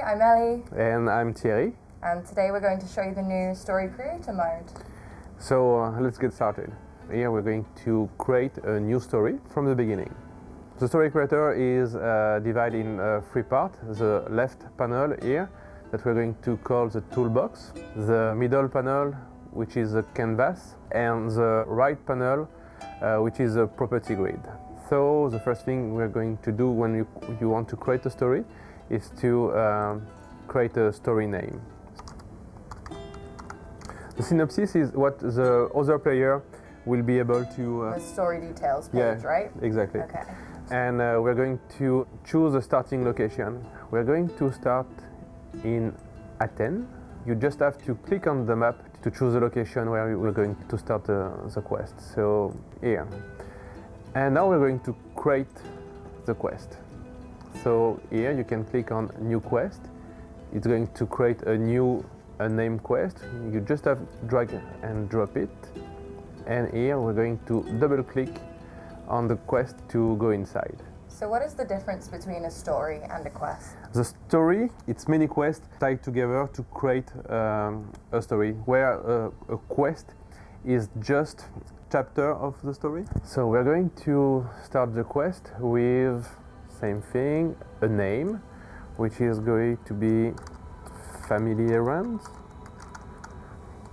I'm Ellie. And I'm Thierry. And today we're going to show you the new Story Creator mode. So let's get started. Here we're going to create a new story from the beginning. The Story Creator is divided in three parts. The left panel here that we're going to call the toolbox, the middle panel which is the canvas, and the right panel which is a property grid. So the first thing we're going to do when you want to create a story is to create a story name. The synopsis is what the other player will be able to... the story details page, right? Exactly. Okay. And we're going to choose a starting location. We're going to start in Athens. You just have to click on the map to choose the location where we're going to start the quest. So here. And now we're going to create the quest. So here you can click on New Quest. It's going to create a new name quest. You just have to drag and drop it. And here we're going to double click on the quest to go inside. So what is the difference between a story and a quest? The story, it's many quests tied together to create a story, where a quest is just chapter of the story. So we're going to start the quest with same thing, a name, which is going to be family errands.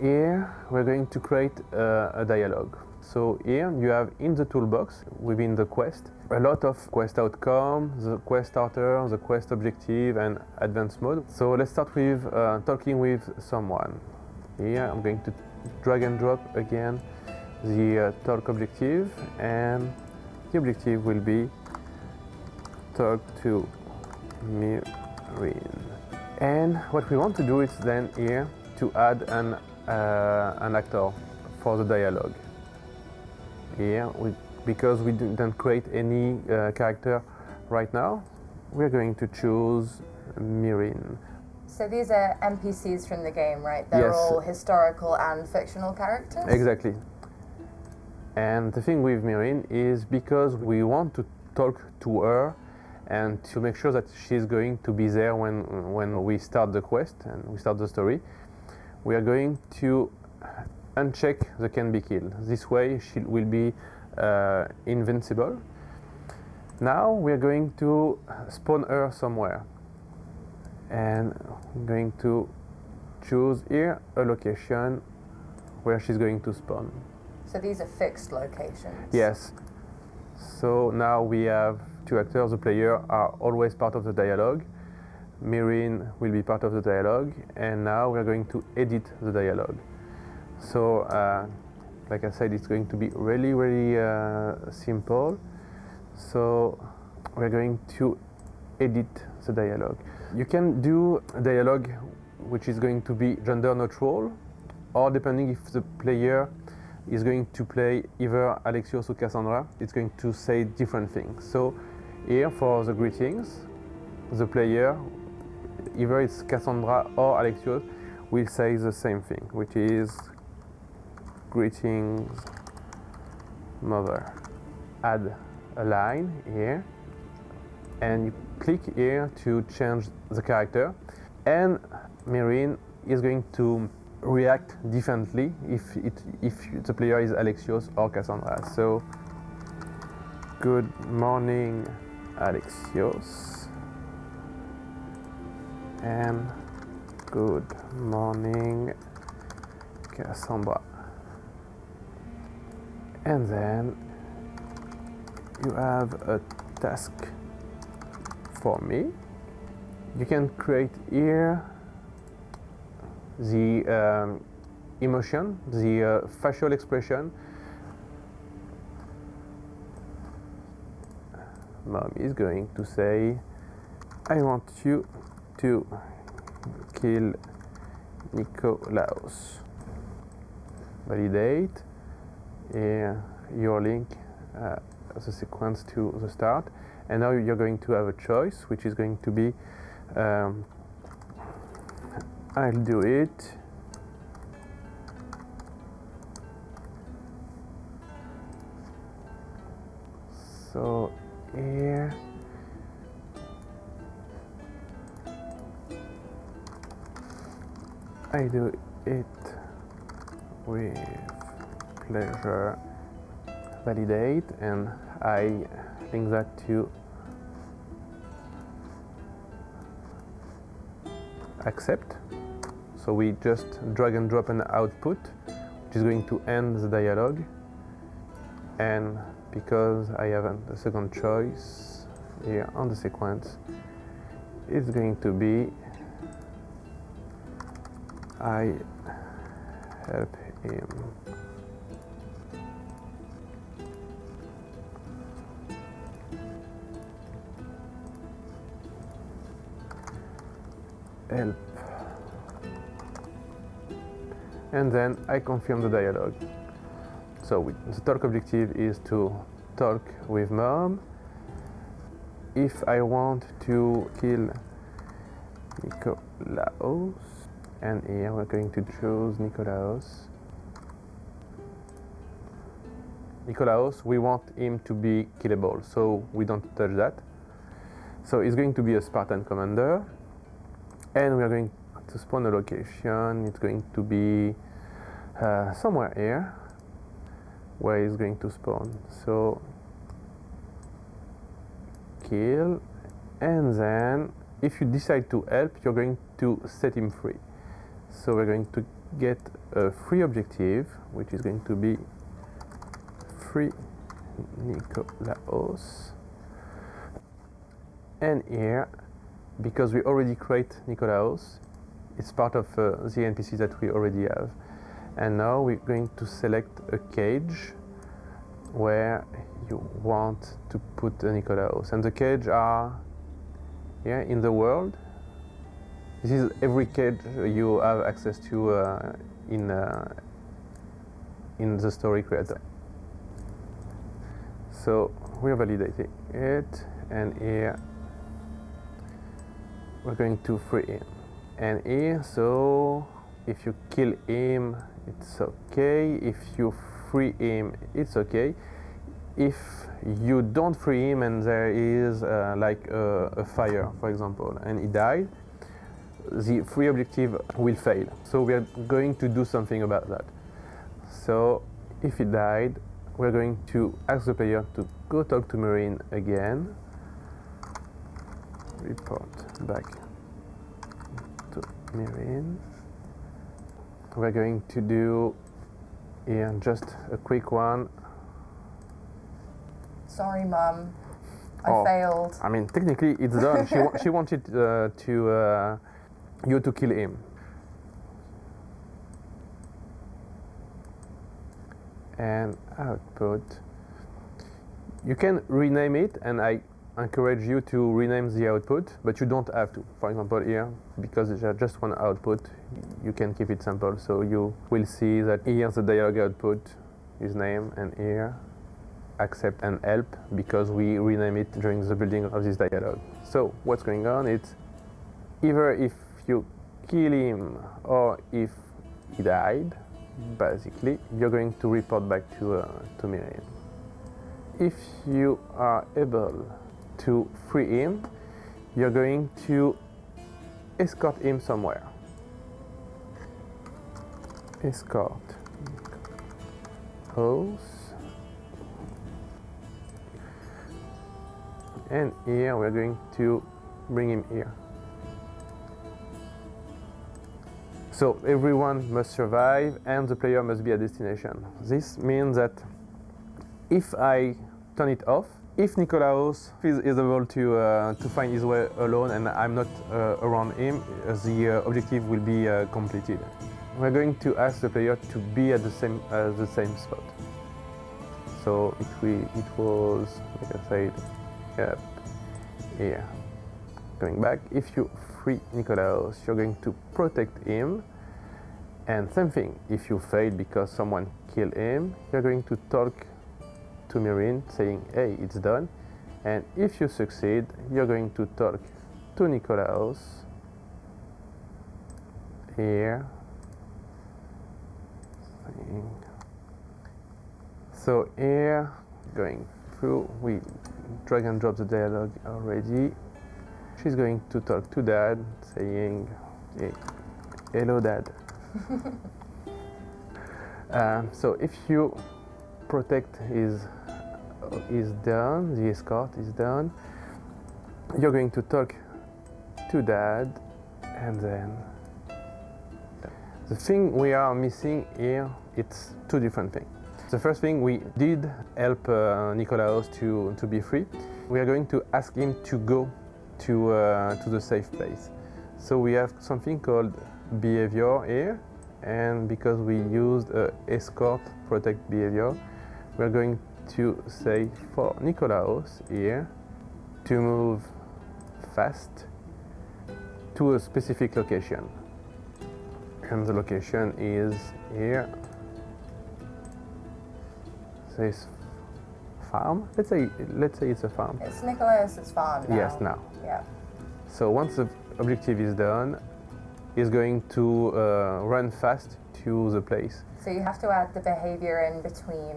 Here we're going to create a dialogue. So here you have in the toolbox within the quest a lot of quest outcome, the quest starter, the quest objective and advanced mode. So let's start with talking with someone. Here I'm going to drag and drop again the talk objective, and the objective will be talk to Mirin. And what we want to do is then here to add an actor for the dialogue. Here, because we didn't create any character right now, we're going to choose Mirin. So these are NPCs from the game, right? They're Yes. all historical and fictional characters? Exactly. And the thing with Mirin is because we want to talk to her and to make sure that she's going to be there when we start the quest and we start the story, we are going to uncheck the can be killed. This way she will be invincible. Now we are going to spawn her somewhere. And I'm going to choose here a location where she's going to spawn. So these are fixed locations? Yes. So now we have two actors. The player are always part of the dialogue. Mirin will be part of the dialogue, and now we're going to edit the dialogue. So, like I said, it's going to be really, really simple. So we're going to edit the dialogue. You can do a dialogue which is going to be gender neutral, or depending if the player is going to play either Alexios or Cassandra, it's going to say different things. So here for the greetings, the player, either it's Cassandra or Alexios, will say the same thing, which is greetings, mother. Add a line here, and you click here to change the character, and Mirin is going to react differently if the player is Alexios or Cassandra. So, good morning, Alexios, and good morning, Cassandra. And then you have a task for me. You can create here the emotion, the facial expression. Mom is going to say, I want you to kill Nikolaos. Validate. Here your link the sequence to the start, and now you're going to have a choice, which is going to be I'll do it. So here I do it with pleasure, validate, and I link that to accept. So we just drag and drop an output, which is going to end the dialogue. And because I have a second choice here on the sequence, it's going to be I help him. Help. And then I confirm the dialogue. So the talk objective is to talk with mom. If I want to kill Nikolaos, and here we're going to choose Nikolaos. Nikolaos, we want him to be killable, so we don't touch that. So it's going to be a Spartan commander, and we are going to spawn a location. It's going to be somewhere here where it's going to spawn. So kill, and then if you decide to help, you're going to set him free. So we're going to get a free objective, which is going to be free Nikolaos. And here, because we already create Nikolaos, it's part of the NPC that we already have. And now we're going to select a cage where you want to put a Nikolaos. And the cage are here in the world. This is every cage you have access to in the story creator. So we're validating it, and here we're going to free him. And here, so if you kill him, it's okay. If you free him, it's okay. If you don't free him and there is like a fire, for example, and he died, the free objective will fail. So we are going to do something about that. So if he died, we're going to ask the player to go talk to Marine again. Report back to Marine. We're going to do here just a quick one. Sorry, Mum. I failed. I mean, technically it's done. She wanted you to kill him. And output. You can rename it, and I encourage you to rename the output, but you don't have to. For example, here, because there's just one output, you can keep it simple. So you will see that here the dialogue output is name, and here accept and help, because we rename it during the building of this dialogue. So what's going on? It's either if you kill him or if he died, basically you're going to report back to Miriam. If you are able to free him, you're going to escort him somewhere. Escort house. And here we're going to bring him here. So everyone must survive and the player must be a destination. This means that if I turn it off, if Nikolaos is able to find his way alone and I'm not around him, the objective will be completed. We're going to ask the player to be at the same spot. So it was, like I said, up here. Going back, if you free Nikolaos, you're going to protect him. And same thing, if you fail because someone killed him, you're going to talk to Marine saying, hey, it's done. And if you succeed, you're going to talk to Nikolaos here. So here, going through, we drag and drop the dialogue already. She's going to talk to Dad, saying, hey, hello Dad. So if you protect is done, the escort is done, you're going to talk to Dad, and then the thing we are missing here, it's two different things. The first thing, we did help Nicolaus to be free. We are going to ask him to go to the safe place. So we have something called behavior here, and because we used escort protect behavior, we're going to say for Nicolaus here to move fast to a specific location. And the location is here. Says farm. Let's say it's a farm. It's Nicolaus's farm now. Yes, now. Yeah. So once the objective is done, he's going to run fast to the place. So you have to add the behavior in between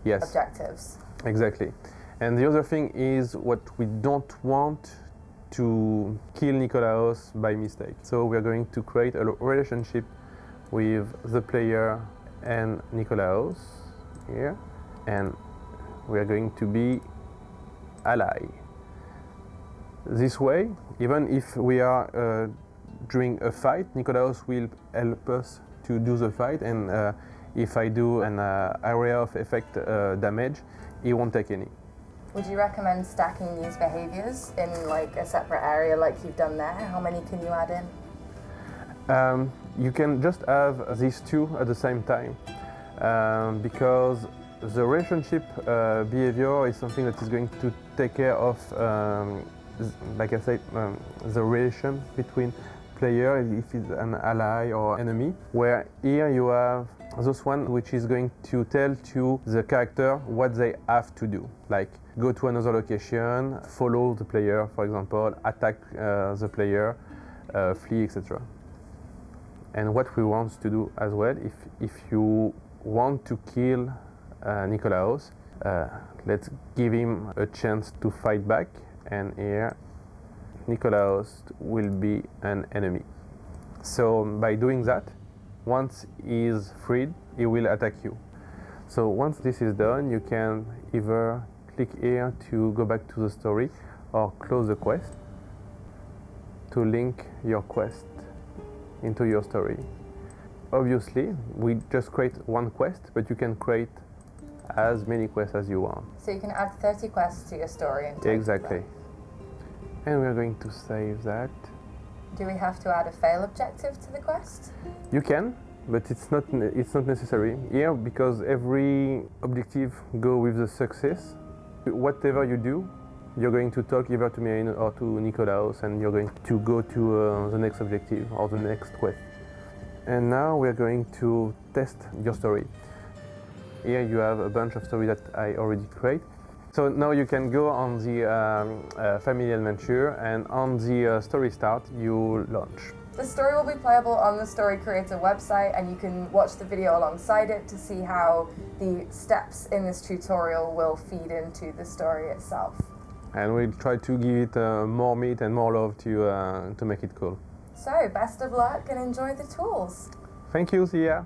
objectives. Exactly. And the other thing is what we don't want to kill Nicolaus by mistake. So we are going to create a relationship with the player and Nicolaus here, and we are going to be ally. This way, even if we are during a fight, Nicolaus will help us to do the fight, and if I do an area of effect damage, he won't take any. Would you recommend stacking these behaviors in like a separate area like you've done there? How many can you add in? You can just have these two at the same time, because the relationship behavior is something that is going to take care of, like I said, the relation between player, if it's an ally or enemy, where here you have this one which is going to tell to the character what they have to do, like go to another location, follow the player, for example, attack the player, flee, etc. And what we want to do as well, if you want to kill Nicolaus, let's give him a chance to fight back, and here Nicolaus will be an enemy. So by doing that, once he is freed, he will attack you. So once this is done, you can either click here to go back to the story or close the quest to link your quest into your story. Obviously, we just create one quest, but you can create as many quests as you want. So you can add 30 quests to your story and exactly. And we're going to save that. Do we have to add a fail objective to the quest? You can, but it's not necessary here, because every objective go with the success. Whatever you do, you're going to talk either to me or to Nicolaus, and you're going to go to the next objective or the next quest. And now we're going to test your story. Here you have a bunch of stories that I already create. So now you can go on the family adventure, and on the story start you launch. The story will be playable on the Story Creator website, and you can watch the video alongside it to see how the steps in this tutorial will feed into the story itself. And we'll try to give it more meat and more love to make it cool. So best of luck and enjoy the tools. Thank you, Sia.